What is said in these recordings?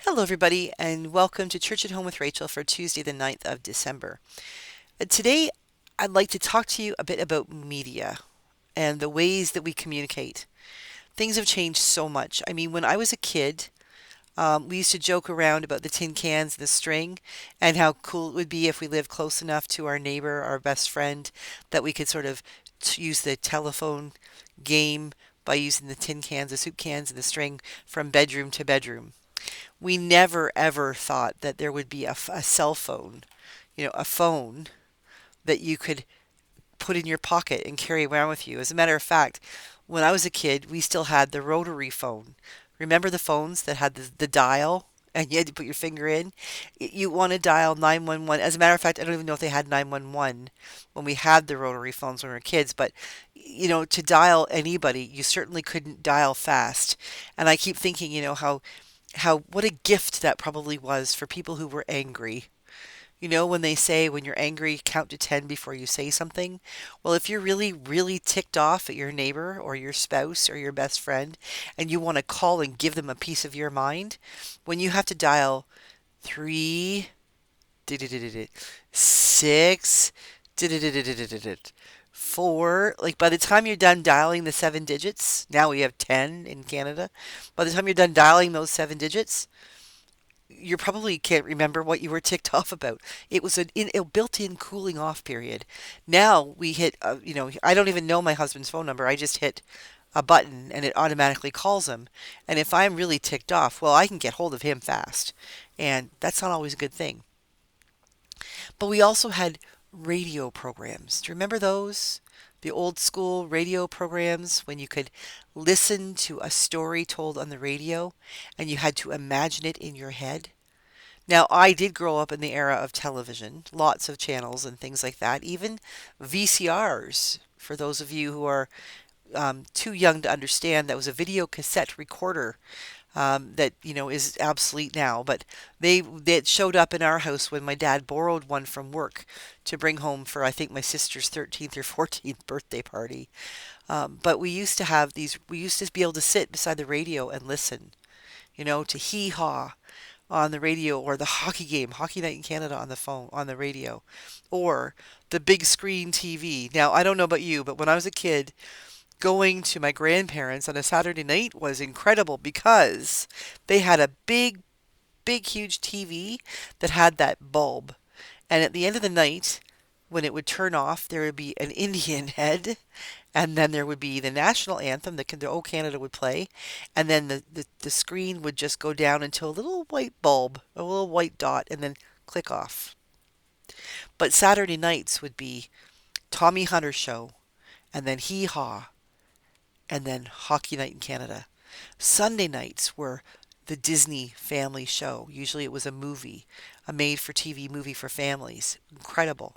Hello, everybody, and welcome to Church at Home with Rachel for Tuesday, the 9th of December. Today, I'd like to talk to you a bit about media and the ways that we communicate. Things have changed so much. I mean, when I was a kid, we used to joke around about the tin cans and the string and how cool it would be if we lived close enough to our neighbor, our best friend, that we could sort of use the telephone game by using the tin cans, the soup cans, and the string from bedroom to bedroom. We never ever thought that there would be a cell phone, a phone that you could put in your pocket and carry around with you. As a matter of fact, when I was a kid, we still had the rotary phone. Remember the phones that had the dial and you had to put your finger in? You want to dial 911. As a matter of fact, I don't even know if they had 911 when we had the rotary phones when we were kids, but to dial anybody, you certainly couldn't dial fast. And I keep thinking, how what a gift that probably was for people who were angry. When they say when you're angry, count to 10 before you say something. Well, if you're really, really ticked off at your neighbor or your spouse or your best friend and you want to call and give them a piece of your mind, when you have to dial 3, 6, 4, like by the time you're done dialing the 7 digits, now we have 10 in Canada. By the time you're done dialing those 7 digits, you probably can't remember what you were ticked off about. It was a built-in cooling off period. Now we hit, I don't even know my husband's phone number. I just hit a button and it automatically calls him. And if I'm really ticked off, well, I can get hold of him fast. And that's not always a good thing. But we also had radio programs. Do you remember those? The old school radio programs when you could listen to a story told on the radio and you had to imagine it in your head. Now, I did grow up in the era of television, lots of channels and things like that, even VCRs. For those of you who are too young to understand, that was a video cassette recorder that is obsolete now. But they showed up in our house when my dad borrowed one from work to bring home for I think my sister's 13th or 14th birthday party. But we used to have these. We used to be able to sit beside the radio and listen, to hee haw on the radio, or the hockey game, Hockey Night in Canada on the phone, on the radio, or the big screen TV. Now, I don't know about you, but when I was a kid, going to my grandparents on a Saturday night was incredible because they had a big, big, huge TV that had that bulb. And at the end of the night, when it would turn off, there would be an Indian head, and then there would be the national anthem that the old Canada would play, and then the screen would just go down into a little white bulb, a little white dot, and then click off. But Saturday nights would be Tommy Hunter show, and then Hee Haw, and then Hockey Night in Canada. Sunday nights were the Disney family show. Usually it was a movie, a made for TV movie for families. Incredible.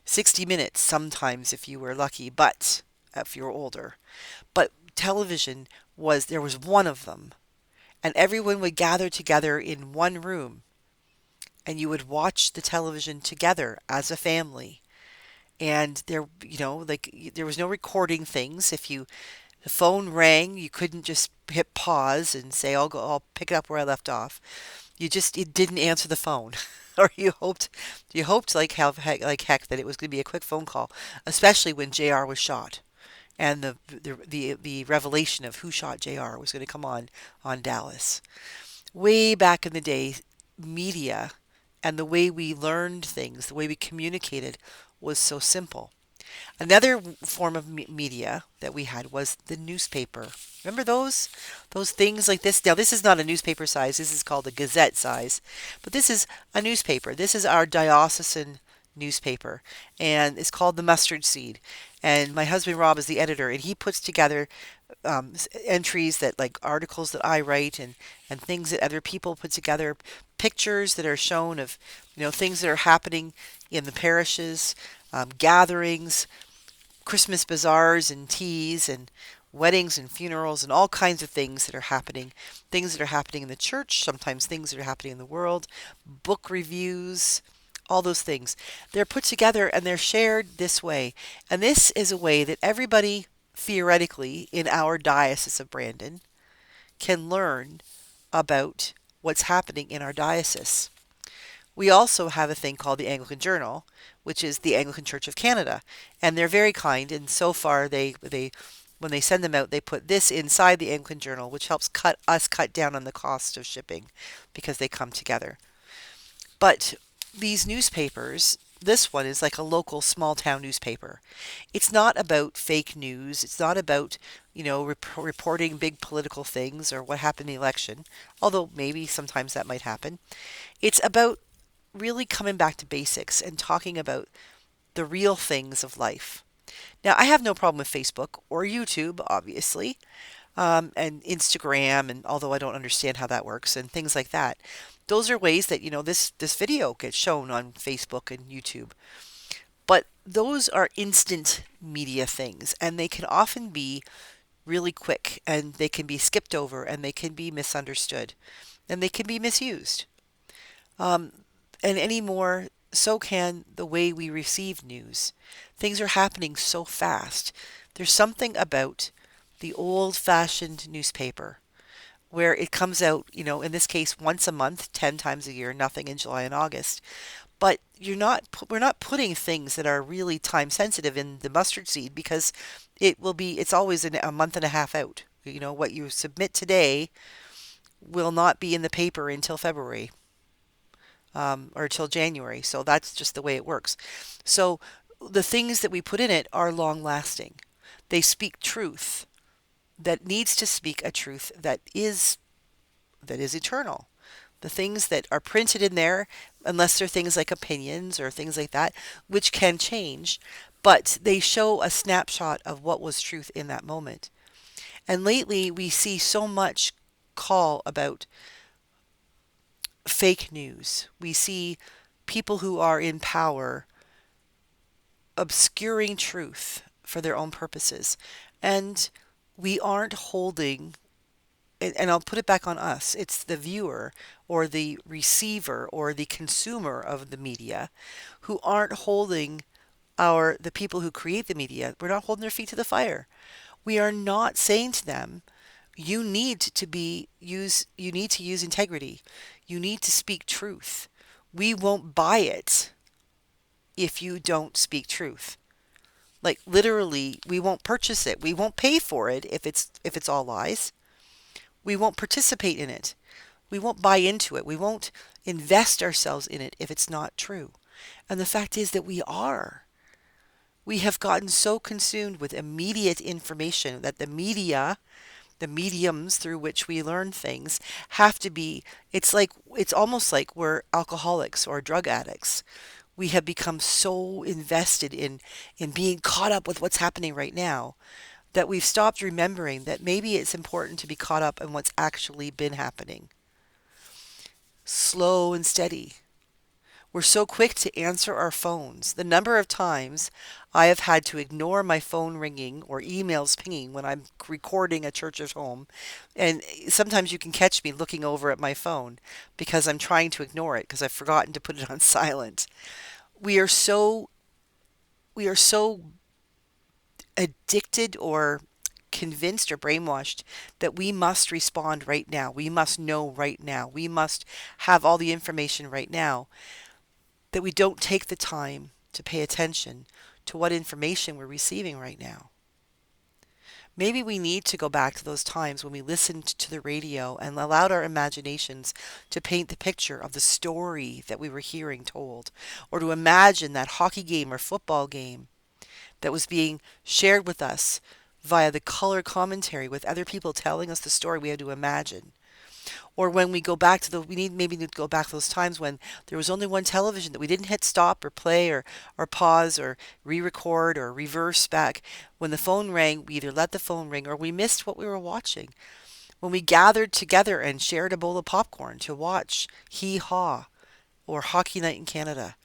60 minutes sometimes if you were lucky, but if you were older. But television there was one of them, and everyone would gather together in one room, and you would watch the television together as a family. And there was no recording things. If the phone rang, you couldn't just hit pause and say, I'll pick it up where I left off. You didn't answer the phone. Or you hoped like heck that it was going to be a quick phone call, especially when JR was shot and the revelation of who shot JR was going to come on Dallas. Way back in the day, media and the way we learned things, the way we communicated was so simple. Another form of media that we had was the newspaper. Remember those things like this? Now this is not a newspaper size. This is called a gazette size. But this is a newspaper. This is our diocesan newspaper, and it's called the Mustard Seed. And my husband Rob is the editor, and he puts together entries that, like, articles that I write, and things that other people put together, pictures that are shown of things that are happening in the parishes, gatherings, Christmas bazaars and teas and weddings and funerals and all kinds of things that are happening in the church, sometimes things that are happening in the world, book reviews, all those things. They're put together and they're shared this way. And this is a way that everybody, theoretically, in our Diocese of Brandon can learn about what's happening in our diocese. We also have a thing called the Anglican Journal, which is the Anglican Church of Canada, and they're very kind. And so far, they when they send them out, they put this inside the Anglican Journal, which helps cut down on the cost of shipping because they come together. But these newspapers, this one is like a local small town newspaper. It's not about fake news. It's not about, reporting big political things or what happened in the election, although maybe sometimes that might happen. It's about really coming back to basics and talking about the real things of life. Now, I have no problem with Facebook or YouTube, obviously, and Instagram, and although I don't understand how that works and things like that. Those are ways that, this video gets shown on Facebook and YouTube. But those are instant media things, and they can often be really quick, and they can be skipped over, and they can be misunderstood, and they can be misused. Um, and anymore, so can the way we receive news. Things are happening so fast. There's something about the old-fashioned newspaper where it comes out, in this case, once a month, 10 times a year, nothing in July and August. But we're not putting things that are really time sensitive in the mustard seed because it's always a month and a half out. What you submit today will not be in the paper until February, or till January. So that's just the way it works. So the things that we put in it are long lasting. They speak truth that needs to speak a truth that is eternal. The things that are printed in there, unless they're things like opinions or things like that, which can change, but they show a snapshot of what was truth in that moment. And lately, we see so much call about fake news. We see people who are in power obscuring truth for their own purposes. And we aren't holding, and I'll put it back on us, it's the viewer or the receiver or the consumer of the media who aren't holding the people who create the media, we're not holding their feet to the fire. We are not saying to them, you need to use integrity. You need to speak truth. We won't buy it if you don't speak truth. Like literally, we won't purchase it. We won't pay for it if it's all lies. We won't participate in it. We won't buy into it. We won't invest ourselves in it if it's not true. And the fact is that we are. We have gotten so consumed with immediate information that the media, the mediums through which we learn things, have to be, it's almost like we're alcoholics or drug addicts. We have become so invested in being caught up with what's happening right now that we've stopped remembering that maybe it's important to be caught up in what's actually been happening. Slow and steady. We're so quick to answer our phones. The number of times I have had to ignore my phone ringing or emails pinging when I'm recording a church at home. And sometimes you can catch me looking over at my phone because I'm trying to ignore it because I've forgotten to put it on silent. We are so we are so addicted or convinced or brainwashed that we must respond right now. We must know right now. We must have all the information right now, that we don't take the time to pay attention to what information we're receiving right now. Maybe we need to go back to those times when we listened to the radio and allowed our imaginations to paint the picture of the story that we were hearing told, or to imagine that hockey game or football game that was being shared with us via the color commentary with other people telling us the story we had to imagine. Or when we go back to we need maybe to go back to those times when there was only one television, that we didn't hit stop or play or pause or re-record or reverse back. When the phone rang, we either let the phone ring or we missed what we were watching. When we gathered together and shared a bowl of popcorn to watch Hee Haw or Hockey Night in Canada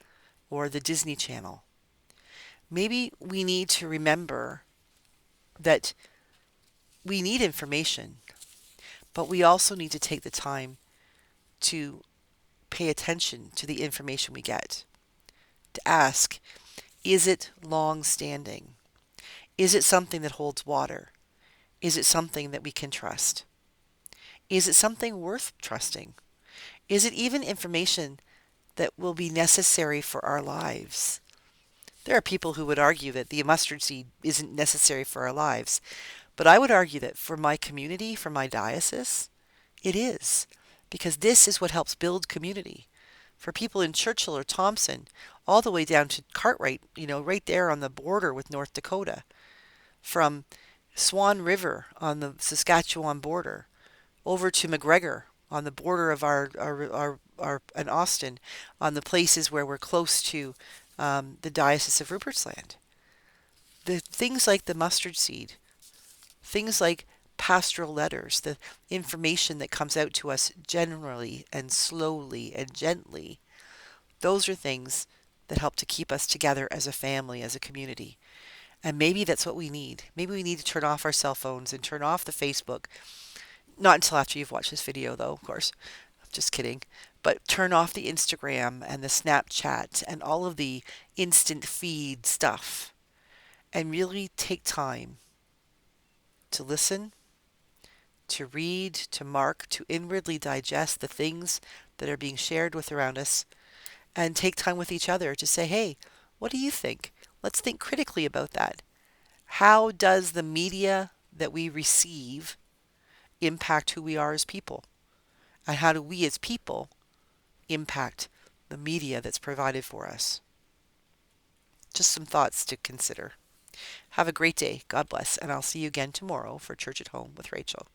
or the Disney Channel. Maybe we need to remember that we need information, but we also need to take the time to pay attention to the information we get. To ask, is it long-standing? Is it something that holds water? Is it something that we can trust? Is it something worth trusting? Is it even information that will be necessary for our lives? There are people who would argue that the mustard seed isn't necessary for our lives, but I would argue that for my community, for my diocese, it is, because this is what helps build community. For people in Churchill or Thompson, all the way down to Cartwright, right there on the border with North Dakota, from Swan River on the Saskatchewan border over to McGregor on the border of our and Austin, on the places where we're close to the Diocese of Rupert's Land. The things like the mustard seed, things like pastoral letters, the information that comes out to us generally and slowly and gently, those are things that help to keep us together as a family, as a community. And maybe that's what we need. Maybe we need to turn off our cell phones and turn off the Facebook. Not until after you've watched this video, though, of course. Just kidding. But turn off the Instagram and the Snapchat and all of the instant feed stuff and really take time to listen, to read, to mark, to inwardly digest the things that are being shared with around us, and take time with each other to say, hey, what do you think? Let's think critically about that. How does the media that we receive impact who we are as people? And how do we as people impact the media that's provided for us? Just some thoughts to consider. Have a great day. God bless. And I'll see you again tomorrow for Church at Home with Rachel.